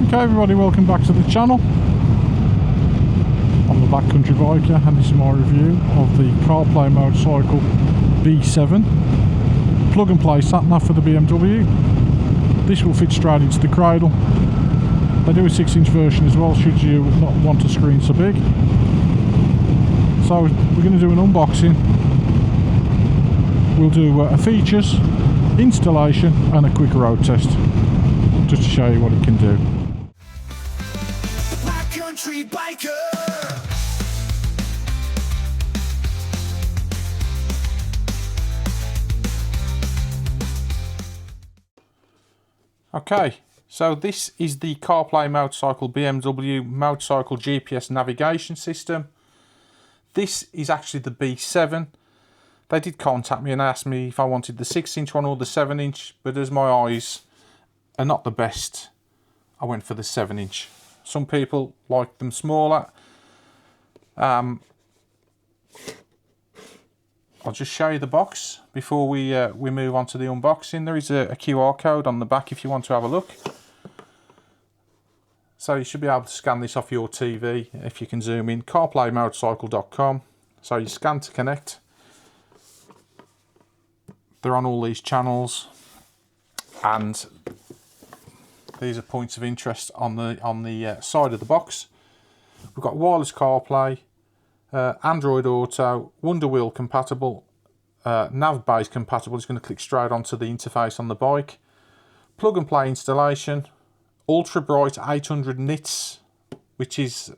Okay everybody, welcome back to the channel. I'm the Backcountry Biker and this is my review of the CarPlayMotorCycle B7 plug and play sat nav for the BMW. This will fit straight into the cradle. They do a 6-inch version as well should you not want a screen so big. So we're going to do an unboxing. We'll do a features, installation and a quick road test just to show you what it can do. Country biker. Okay, so this is the CarPlayMotorCycle BMW motorcycle GPS navigation system. This is actually the B7. They did contact me and asked me if I wanted the 6-inch one or the 7-inch, but as my eyes are not the best, I went for the 7-inch. Some people like them smaller. I'll just show you the box before we move on to the unboxing. There is a QR code on the back if you want to have a look. So you should be able to scan this off your TV if you can zoom in. CarPlayMotorCycle.com. So you scan to connect. They're on all these channels, and these are points of interest on the side of the box. We've got wireless CarPlay, Android Auto, Wonder Wheel compatible, nav base compatible. It's going to click straight onto the interface on the bike. Plug and play installation, ultra bright 800 nits, which is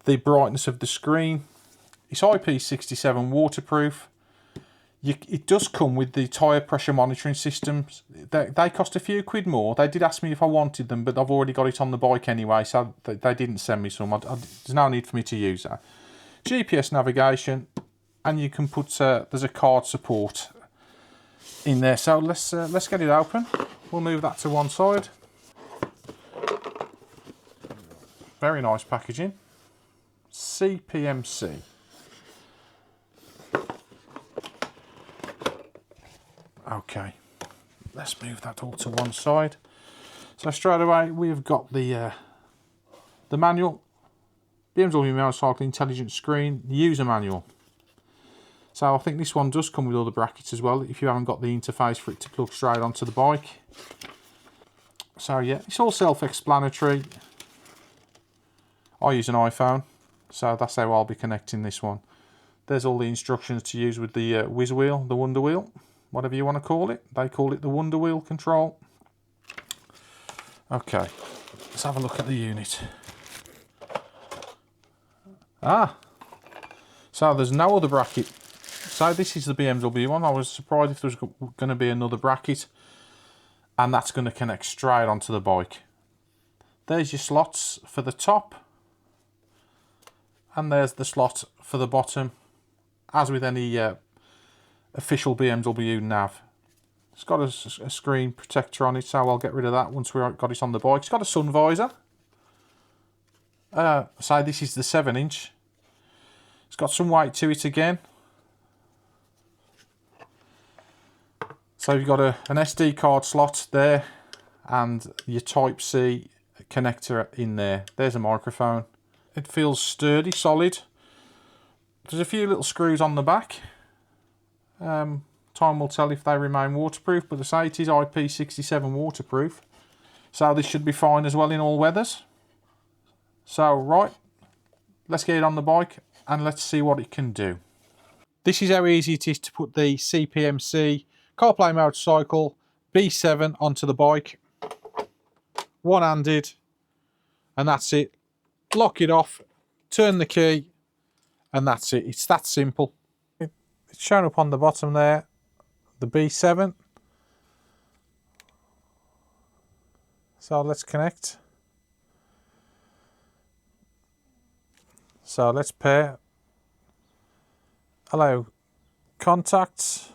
the brightness of the screen. It's IP67 waterproof. It does come with the tyre pressure monitoring systems. They cost a few quid more. They did ask me if I wanted them, but I've already got it on the bike anyway, so they didn't send me some. There's no need for me to use that. GPS navigation, and you can put there's a card support in there. So let's get it open. We'll move that to one side. Very nice packaging. CPMC. Okay, let's move that all to one side. So straight away we've got the manual, BMW Motorcycle Intelligent Screen, the user manual. So I think this one does come with all the brackets as well if you haven't got the interface for it to plug straight onto the bike. So yeah, it's all self-explanatory. I use an iPhone, so that's how I'll be connecting this one. There's all the instructions to use with the whiz wheel, the Wonder Wheel, whatever you want to call it. They call it the Wonder Wheel control. Okay, let's have a look at the unit. So there's no other bracket. So this is the BMW one. I was surprised if there was going to be another bracket, and that's going to connect straight onto the bike. There's your slots for the top, and there's the slot for the bottom, as with any official BMW nav. It's got a screen protector on it, so I'll get rid of that once we've got it on the bike. It's got a sun visor. So this is the 7-inch. It's got some weight to it again. So you've got an SD card slot there and your Type-C connector in there. There's a microphone. It feels sturdy, solid. There's a few little screws on the back. Time will tell if they remain waterproof, but I say it is IP67 waterproof. So this should be fine as well in all weathers. So right, let's get it on the bike and let's see what it can do. This is how easy it is to put the CPMC CarPlayMotorCycle B7 onto the bike. One-handed, and that's it. Lock it off, turn the key, and that's it. It's that simple. It's shown up on the bottom there, the B7. So let's connect. So let's pair. Allow contacts.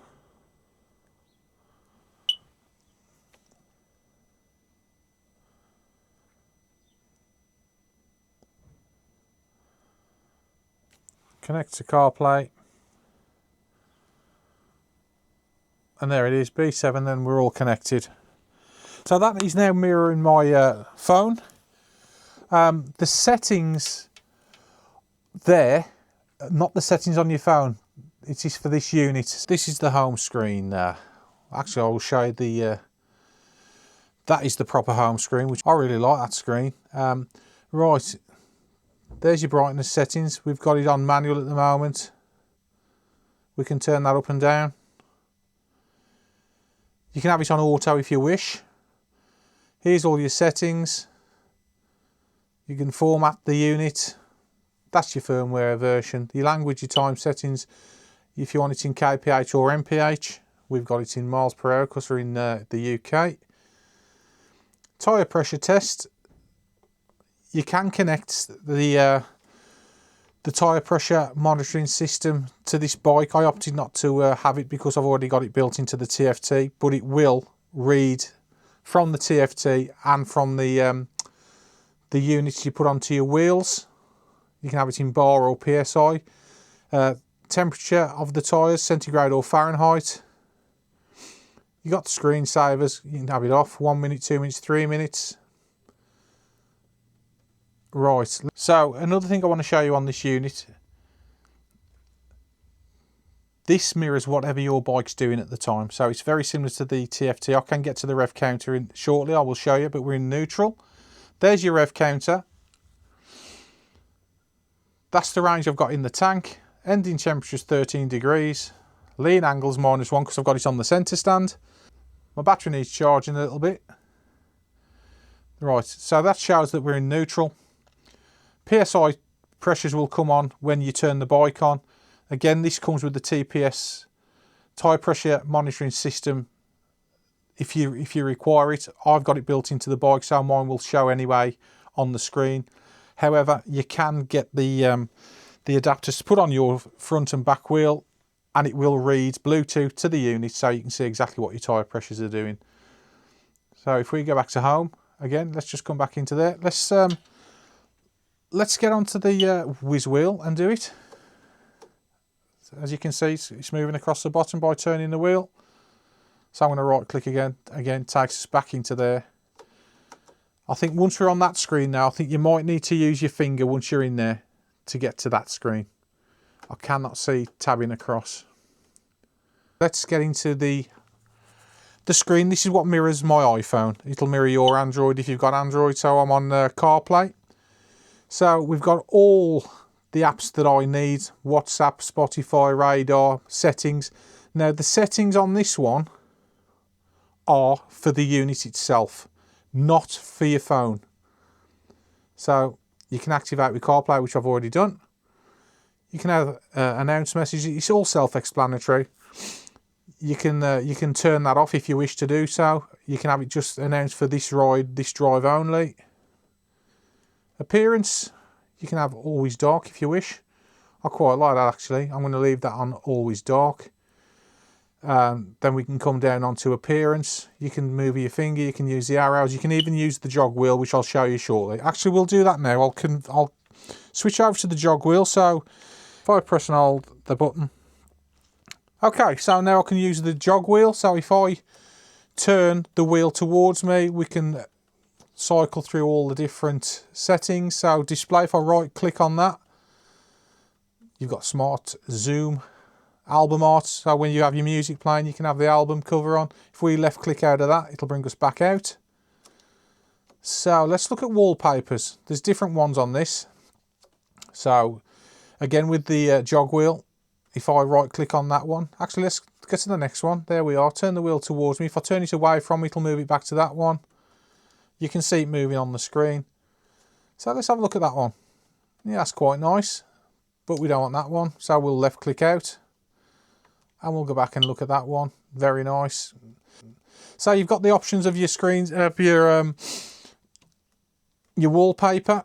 Connect to CarPlay. And there it is, B7, then we're all connected. So that is now mirroring my phone. The settings there, not the settings on your phone. It is for this unit. This is the home screen. Actually, I will show you the. That is the proper home screen, which I really like that screen. Right, there's your brightness settings. We've got it on manual at the moment. We can turn that up and down. You can have it on auto if you wish. Here's all your settings. You can format the unit. That's your firmware version. Your language, your time settings. If you want it in kph or mph, we've got it in miles per hour because we're in the UK. Tyre pressure test. You can connect the tyre pressure monitoring system to this bike. I opted not to have it because I've already got it built into the TFT, but it will read from the TFT and from the units you put onto your wheels. You can have it in bar or PSI. Temperature of the tyres, centigrade or Fahrenheit. You got the screensavers, you can have it off, 1 minute, 2 minutes, 3 minutes. Right, so another thing I want to show you on this unit. This mirrors whatever your bike's doing at the time. So it's very similar to the TFT. I can get to the rev counter shortly, I will show you, but we're in neutral. There's your rev counter. That's the range I've got in the tank. Ending temperature is 13 degrees. Lean angle's -1 because I've got it on the centre stand. My battery needs charging a little bit. Right, so that shows that we're in neutral. PSI pressures will come on when you turn the bike on. Again, this comes with the TPS tyre pressure monitoring system. If you require it, I've got it built into the bike, so mine will show anyway on the screen. However, you can get the adapters to put on your front and back wheel, and it will read Bluetooth to the unit, so you can see exactly what your tyre pressures are doing. So if we go back to home again, let's just come back into there. Let's get onto the whiz wheel and do it. As you can see, it's moving across the bottom by turning the wheel. So I'm going to right click again. Again, takes us back into there. I think once we're on that screen now, I think you might need to use your finger once you're in there to get to that screen. I cannot see tabbing across. Let's get into the screen. This is what mirrors my iPhone. It'll mirror your Android if you've got Android. So I'm on CarPlay. So we've got all the apps that I need. WhatsApp, Spotify, radar, settings. Now the settings on this one are for the unit itself, not for your phone. So you can activate with CarPlay, which I've already done. You can have announce messages. It's all self-explanatory. You can turn that off if you wish to do so. You can have it just announced for this ride, this drive only. Appearance, you can have always dark if you wish. I quite like that actually. I'm going to leave that on always dark. Then we can come down onto appearance. You can move your finger, you can use the arrows, you can even use the jog wheel, which I'll show you shortly. Actually, we'll do that now. I'll switch over to the jog wheel. So if I press and hold the button. Okay, so now I can use the jog wheel. So if I turn the wheel towards me, we can cycle through all the different settings. So display, if I right click on that, you've got smart zoom, album art, so when you have your music playing you can have the album cover on. If we left click out of that, it'll bring us back out. So let's look at wallpapers. There's different ones on this. So again with the jog wheel, if I right click on that one, actually let's get to the next one. There we are, turn the wheel towards me. If I turn it away from me, it'll move it back to that one. You can see it moving on the screen. So let's have a look at that one. Yeah, that's quite nice, but we don't want that one, so we'll left click out and we'll go back and look at that one. Very nice. So you've got the options of your screens, your wallpaper.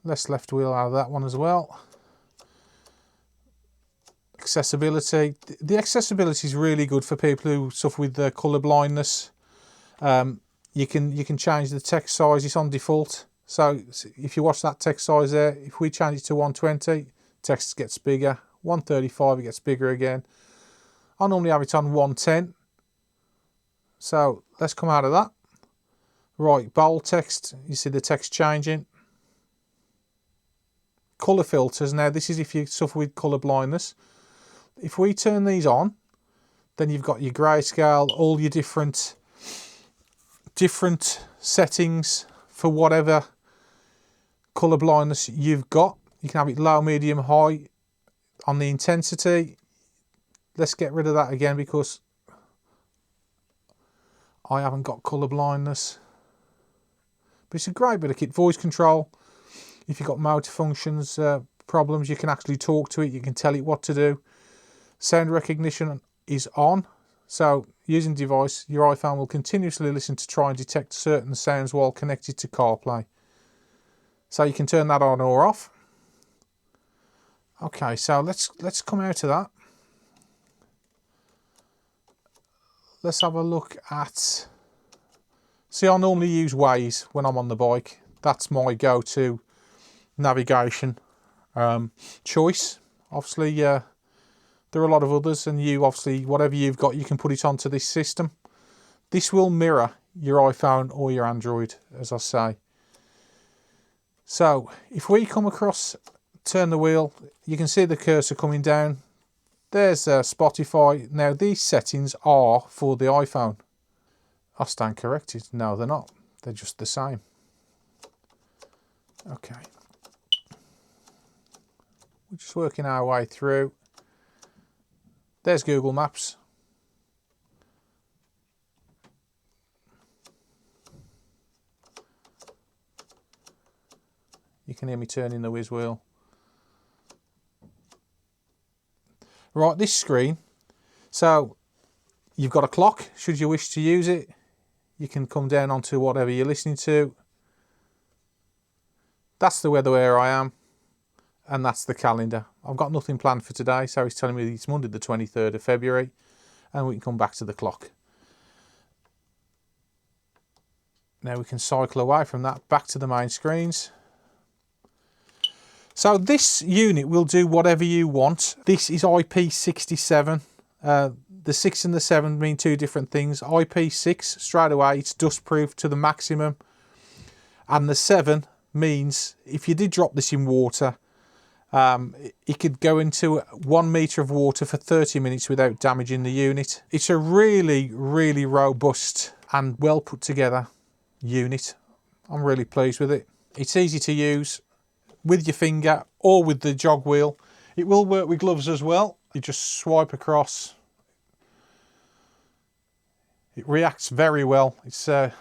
Let's left wheel out of that one as well. Accessibility. The accessibility is really good for people who suffer with colour blindness. You can change the text size. It's on default. So if you watch that text size there, if we change it to 120, text gets bigger. 135, it gets bigger again. I normally have it on 110. So let's come out of that. Right, bold text. You see the text changing. colour filters. Now this is if you suffer with colour blindness. If we turn these on, then you've got your grayscale, all your different settings for whatever colour blindness you've got. You can have it low, medium, high on the intensity. Let's get rid of that again because I haven't got colour blindness. But it's a great bit of kit. Voice control. If you've got motor functions problems, you can actually talk to it. You can tell it what to do. Sound recognition is on. So using the device, your iPhone will continuously listen to try and detect certain sounds while connected to CarPlay. So you can turn that on or off. Okay, so let's come out of that. Let's have a look at... See, I normally use Waze when I'm on the bike. That's my go-to navigation choice. Obviously, there are a lot of others, and you obviously, whatever you've got, you can put it onto this system. This will mirror your iPhone or your Android, as I say. So, if we come across, turn the wheel, you can see the cursor coming down. There's Spotify. Now, these settings are for the iPhone. I stand corrected. No, they're not. They're just the same. Okay. We're just working our way through. There's Google Maps. You can hear me turning the whiz wheel. Right, this screen. So you've got a clock, should you wish to use it. You can come down onto whatever you're listening to. That's the weather where I am. And that's the calendar. I've got nothing planned for today, so it's telling me it's Monday the 23rd of February, and we can come back to the clock. Now we can cycle away from that, back to the main screens. So this unit will do whatever you want. This is IP67. The 6 and the 7 mean two different things. IP6, straight away, it's dust proof to the maximum. And the 7 means if you did drop this in water, it could go into 1 metre of water for 30 minutes without damaging the unit. It's a really, really robust and well put together unit. I'm really pleased with it. It's easy to use with your finger or with the jog wheel. It will work with gloves as well. You just swipe across. It reacts very well. It's the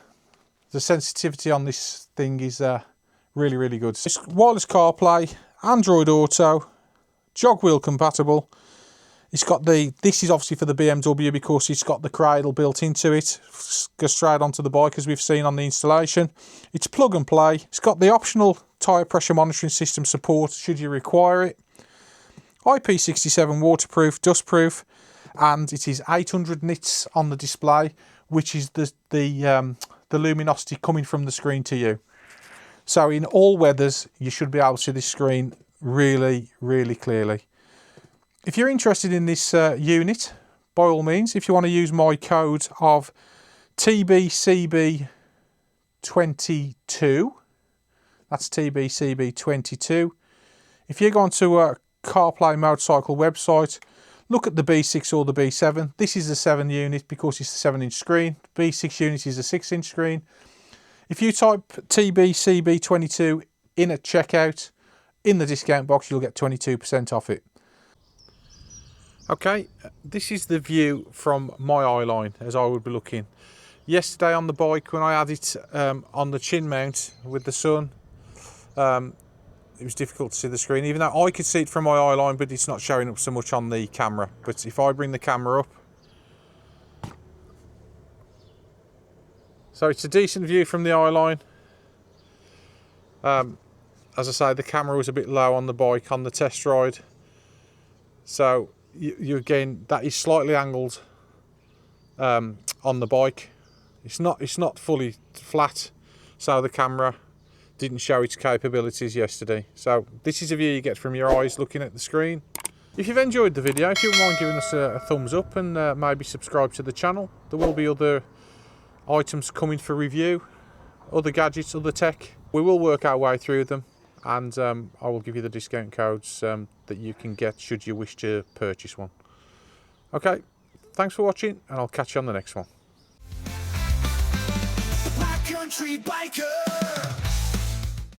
sensitivity on this thing is really, really good. It's wireless CarPlay, Android Auto, jog wheel compatible. It's got this is obviously for the BMW because it's got the cradle built into it. Goes straight onto the bike as we've seen on the installation. It's plug and play. It's got the optional tyre pressure monitoring system support should you require it. IP67 waterproof, dustproof, and it is 800 nits on the display, which is the luminosity coming from the screen to you. So in all weathers, you should be able to see this screen really, really clearly. If you're interested in this unit, by all means, if you want to use my code of TBCB22, that's TBCB22. If you go onto a CarPlayMotorCycle website, look at the B6 or the B7. This is the 7 unit because it's the 7-inch screen. B6 unit is a 6-inch screen. If you type TBCB22 in at checkout, in the discount box, you'll get 22% off it. Okay, this is the view from my eye line as I would be looking. Yesterday on the bike, when I had it on the chin mount with the sun, it was difficult to see the screen, even though I could see it from my eye line, but it's not showing up so much on the camera. But if I bring the camera up, so it's a decent view from the eye line. As I say, the camera was a bit low on the bike on the test ride, so you again, that is slightly angled on the bike. It's not fully flat, so the camera didn't show its capabilities yesterday. So this is a view you get from your eyes looking at the screen. If you've enjoyed the video, if you wouldn't mind giving us a thumbs up and maybe subscribe to the channel. There will be other items coming for review, other gadgets, other tech. We will work our way through them and I will give you the discount codes that you can get should you wish to purchase one. Okay, thanks for watching, and I'll catch you on the next one. Country biker.